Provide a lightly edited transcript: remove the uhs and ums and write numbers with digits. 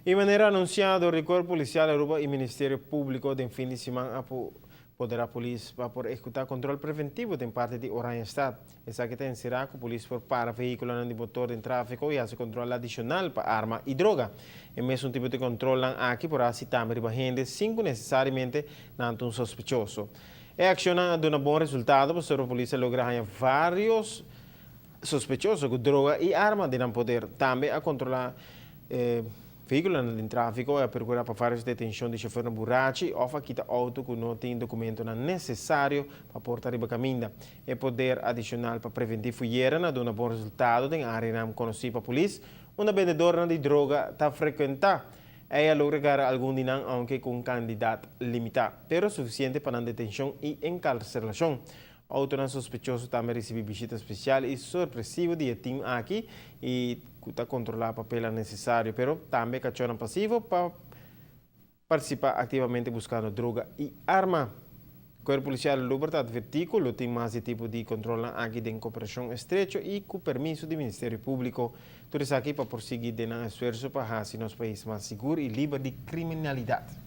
De maneira anunciada, o Corpo Policial Aruba e Ministério Público tem fim de semana poderá a polícia para executar controle preventivo em parte de Oranha Estado. Essa que tem será que a polícia for para veículos de motor em tráfego e hace controle adicional para arma e droga. É mesmo tipo de controle aqui por assim também gente sem necessariamente um sospechoso. É ação de um bom resultado, pois a polícia logra vários sospechosos com droga e arma de não poder também a controlar veículos em tráfego e a procurar para fazer detenção de chofer borracho ou para quitar auto que não tem documento necessário para portar a caminho. É poder adicional para prevenir fugiera na um bom resultado em área não conhecida para a polícia. Uma vendedora de droga está frequentar. Ela logra algum dinheiro, aunque com candidato limitado, pero suficiente para a detenção e encarceração. Outro sospechoso também recebe visita especial e surpresiva de time aqui e está controlar o papel necessário, pero também cachorro passivo para participar ativamente buscando droga e arma. O Corpo Policial Luberta advertiu tem mais de tipo de controle aqui de cooperação estreita e com permisso do Ministério Público. Tudo isso aqui para prosseguir de esforço para fazer nosso país mais seguro e livre de criminalidade.